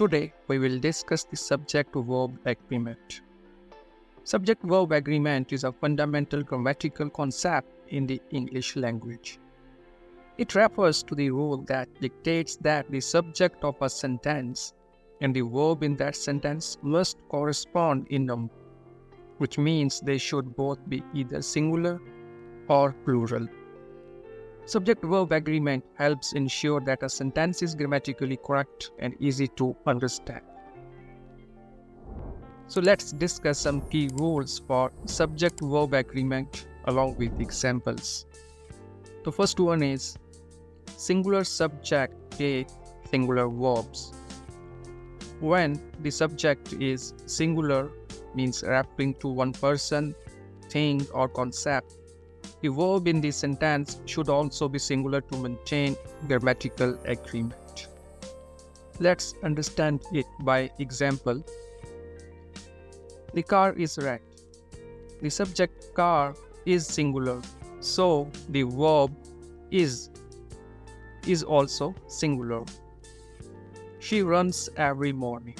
Today, we will discuss the subject-verb agreement. Subject-verb agreement is a fundamental grammatical concept in the English language. It refers to the rule that dictates that the subject of a sentence and the verb in that sentence must correspond in number, which means they should both be either singular or plural. Subject-verb agreement helps ensure that a sentence is grammatically correct and easy to understand. So let's discuss some key rules for subject-verb agreement along with examples. The first one is singular subject take singular verbs. When the subject is singular, means referring to one person, thing or concept, the verb in the sentence should also be singular to maintain grammatical agreement. Let's understand it by example. The car is red. The subject car is singular, so the verb is also singular. She runs every morning.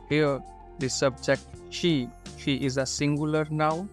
Here, the subject she is a singular noun,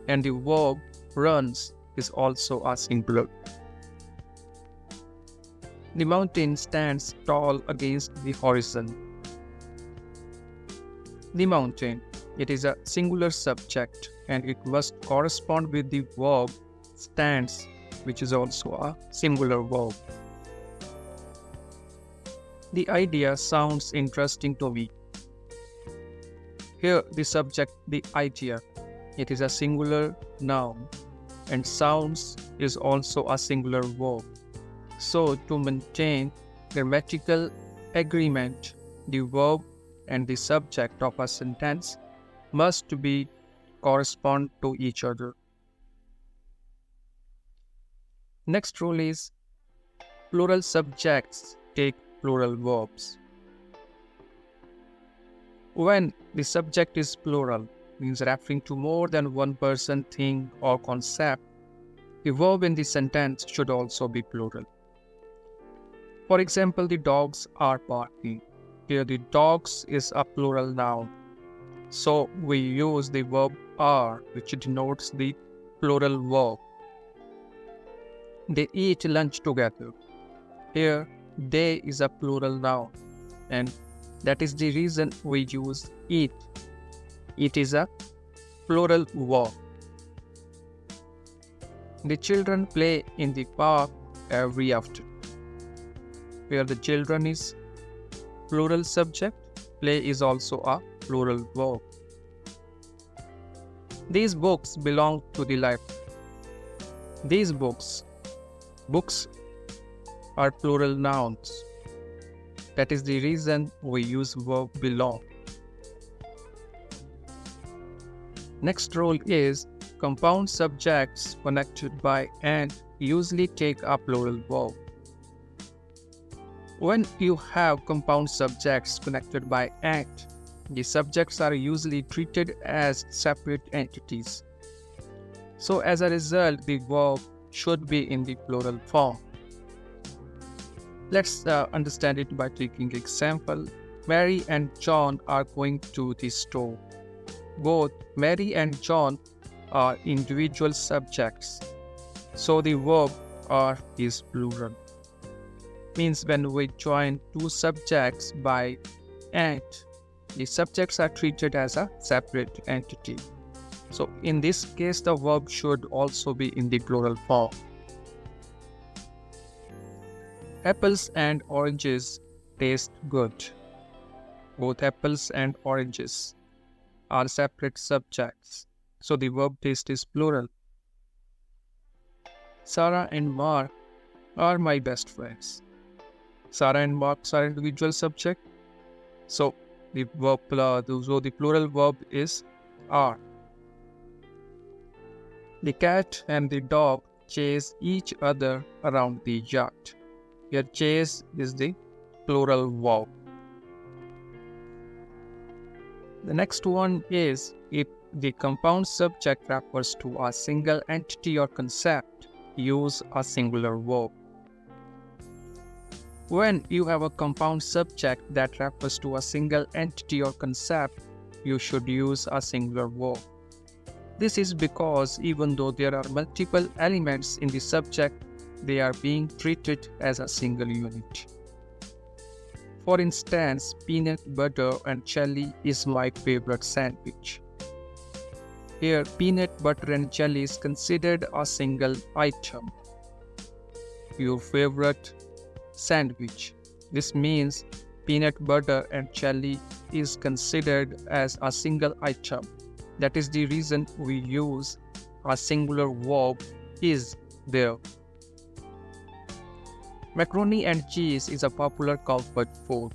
and the verb runs is also a singular. The mountain stands tall against the horizon. The mountain, it is a singular subject and it must correspond with the verb stands, which is also a singular verb. The idea sounds interesting to me. Here, the subject, the idea, it is a singular noun and sounds is also a singular verb. So, to maintain grammatical agreement, the verb and the subject of a sentence must be correspond to each other. Next rule is plural subjects take plural verbs. When the subject is plural, means referring to more than one person, thing or concept, the verb in the sentence should also be plural. For example, the dogs are barking. Here the dogs is a plural noun. So we use the verb are, which denotes the plural verb. They eat lunch together. Here they is a plural noun and that is the reason we use eat. It is a plural verb. The children play in the park every afternoon. Where the children is plural subject, play is also a plural verb. These books belong to the library. These books are plural nouns. That is the reason we use verb belong. Next rule is compound subjects connected by and usually take a plural verb. When you have compound subjects connected by and, the subjects are usually treated as separate entities. So as a result, the verb should be in the plural form. Let's understand it by taking example. Mary and John are going to the store. Both Mary and John are individual subjects, so the verb are is plural. Means when we join two subjects by and, the subjects are treated as a separate entity. So in this case, the verb should also be in the plural form. Apples and oranges taste good. Both apples and oranges are separate subjects, so the verb taste is plural. Sarah and Mark are my best friends. Sarah and Mark are individual subject, so the plural verb is are. The cat and the dog chase each other around the yard. Here chase is the plural verb. The next one is if the compound subject refers to a single entity or concept, use a singular verb. When you have a compound subject that refers to a single entity or concept, you should use a singular verb. This is because even though there are multiple elements in the subject, they are being treated as a single unit. For instance, peanut butter and jelly is my favorite sandwich. Here, peanut butter and jelly is considered a single item. Your favorite sandwich. This means peanut butter and jelly is considered as a single item. That is the reason we use a singular verb is there. Macaroni and cheese is a popular comfort food.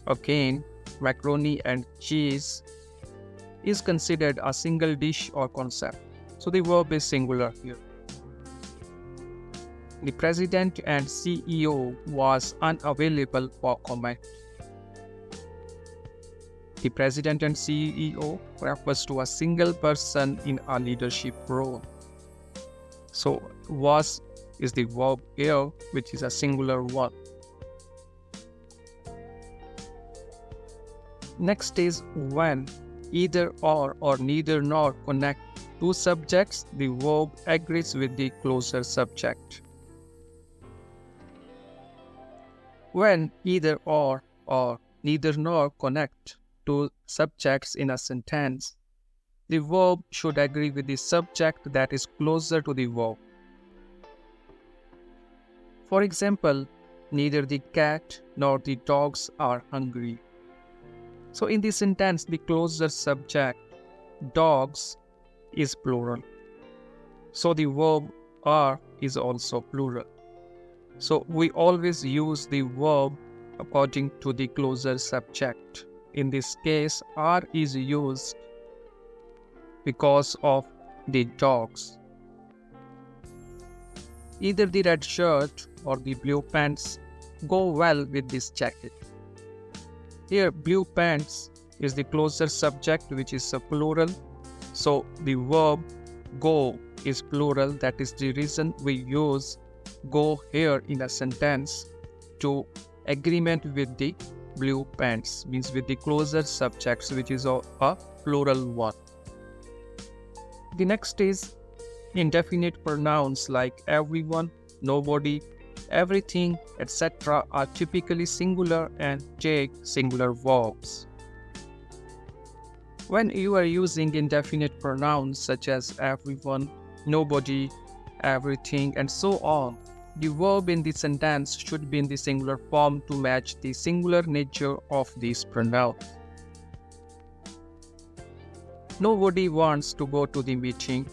Again, macaroni and cheese is considered a single dish or concept. So the verb is singular here. The president and CEO was unavailable for comment. The president and CEO refers to a single person in a leadership role. So was is the verb here, which is a singular one. Next is when either or neither nor connect two subjects, the verb agrees with the closer subject. When either or neither nor connect two subjects in a sentence, the verb should agree with the subject that is closer to the verb. For example, neither the cat nor the dogs are hungry. So in this sentence, the closer subject, dogs, is plural. So the verb are is also plural. So we always use the verb according to the closer subject. In this case, are is used because of the dogs. Either the red shirt or the blue pants go well with this jacket. Here, blue pants is the closer subject, which is a plural. So the verb go is plural. That is the reason we use go here in a sentence to agreement with the blue pants, means with the closer subjects, which is a plural one. The next is indefinite pronouns like everyone, nobody, everything, etc. are typically singular and take singular verbs. When you are using indefinite pronouns such as everyone, nobody, everything, and so on, the verb in the sentence should be in the singular form to match the singular nature of these pronouns. Nobody wants to go to the meeting.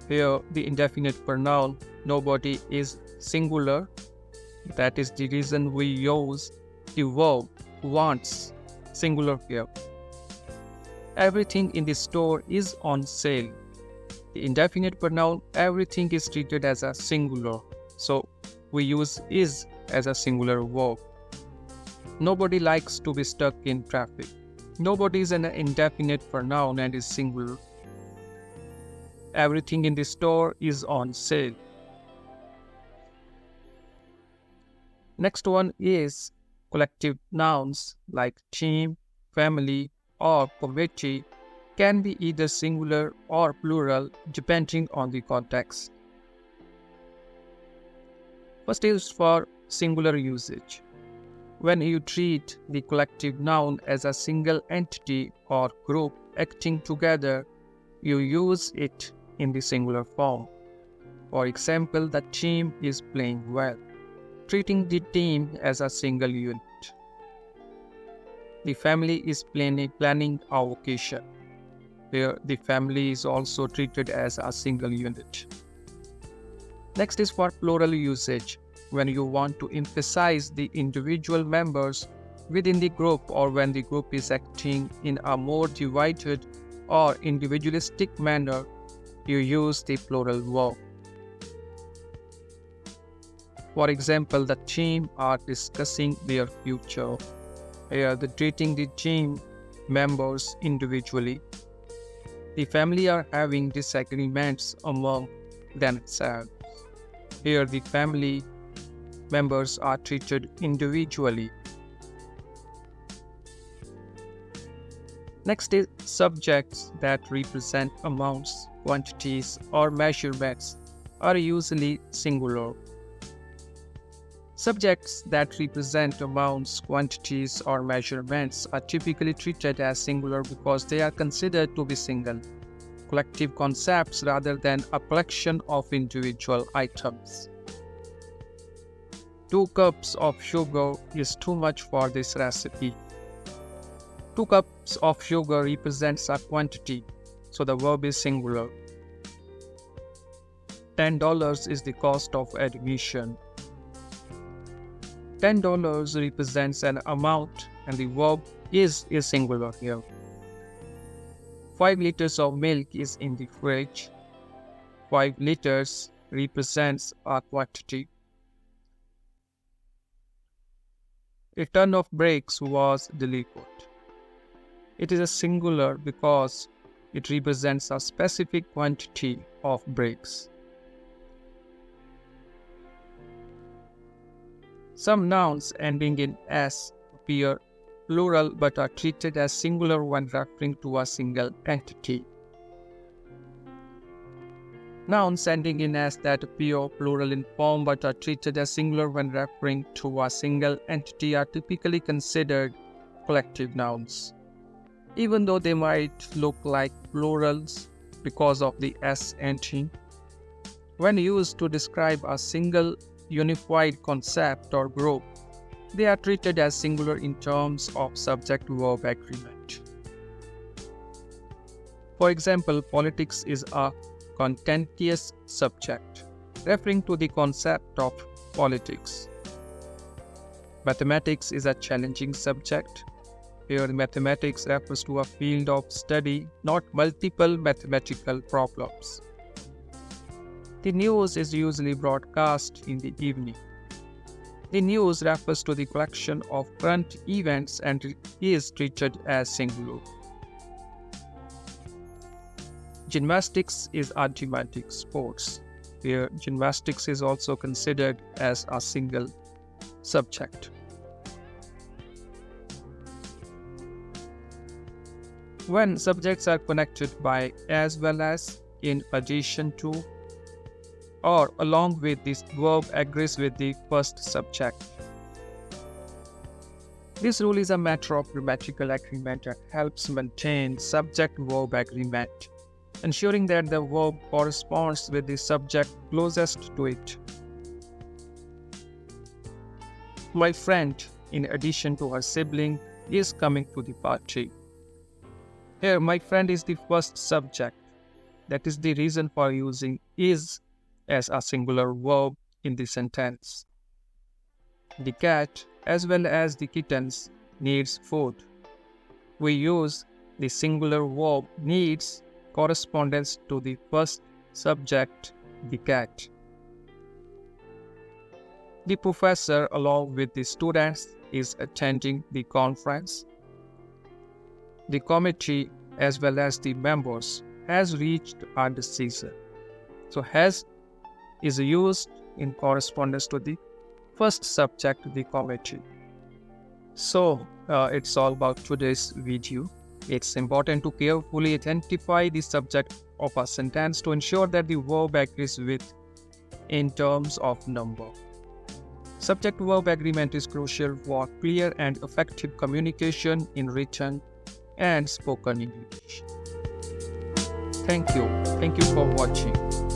Here, the indefinite pronoun nobody is singular. That is the reason we use the verb wants, singular here. Everything in the store is on sale. The indefinite pronoun everything is treated as a singular. So we use is as a singular verb. Nobody likes to be stuck in traffic. Nobody is an indefinite pronoun and is singular. Everything in the store is on sale. Next one is collective nouns like team, family, or committee can be either singular or plural depending on the context. First is for singular usage. When you treat the collective noun as a single entity or group acting together, you use it in the singular form. For example, the team is playing well, treating the team as a single unit. The family is planning a vacation. Here, the family is also treated as a single unit. Next is for plural usage. When you want to emphasize the individual members within the group or when the group is acting in a more divided or individualistic manner, you use the plural verb. For example, the team are discussing their future. Here, the treating the team members individually. The family are having disagreements among themselves. Here, the family members are treated individually. Next is subjects that represent amounts, quantities, or measurements are usually singular. Subjects that represent amounts, quantities, or measurements are typically treated as singular because they are considered to be single, collective concepts rather than a collection of individual items. 2 cups of sugar is too much for this recipe. 2 cups of sugar represents a quantity, so the verb is singular. $10 is the cost of admission. $10 represents an amount and the verb is singular here. 5 liters of milk is in the fridge. 5 liters represents a quantity. A ton of bricks was delivered. It is a singular because it represents a specific quantity of bricks. Some nouns ending in s appear plural but are treated as singular when referring to a single entity. Nouns ending in s that appear plural in form but are treated as singular when referring to a single entity are typically considered collective nouns, even though they might look like plurals because of the s ending. When used to describe a single unified concept or group, they are treated as singular in terms of subject-verb agreement. For example, politics is a contentious subject, referring to the concept of politics. Mathematics is a challenging subject. Here, mathematics refers to a field of study, not multiple mathematical problems. The news is usually broadcast in the evening. The news refers to the collection of current events and is treated as singular. Gymnastics is a demanding sport. Here, gymnastics is also considered as a single subject. When subjects are connected by as well as, in addition to, or along with, this verb agrees with the first subject. This rule is a matter of grammatical agreement and helps maintain subject-verb agreement, ensuring that the verb corresponds with the subject closest to it. My friend, in addition to her sibling, is coming to the party. Here, my friend is the first subject. That is the reason for using is as a singular verb in the sentence. The cat, as well as the kittens, needs food. We use the singular verb needs correspondence to the first subject, the cat. The professor, along with the students, is attending the conference. The committee, as well as the members, has reached a decision. So has is used in correspondence to the first subject, the committee. So it's all about today's video. It's important to carefully identify the subject of a sentence to ensure that the verb agrees with in terms of number. Subject-verb agreement is crucial for clear and effective communication in written and spoken English. Thank you. Thank you for watching.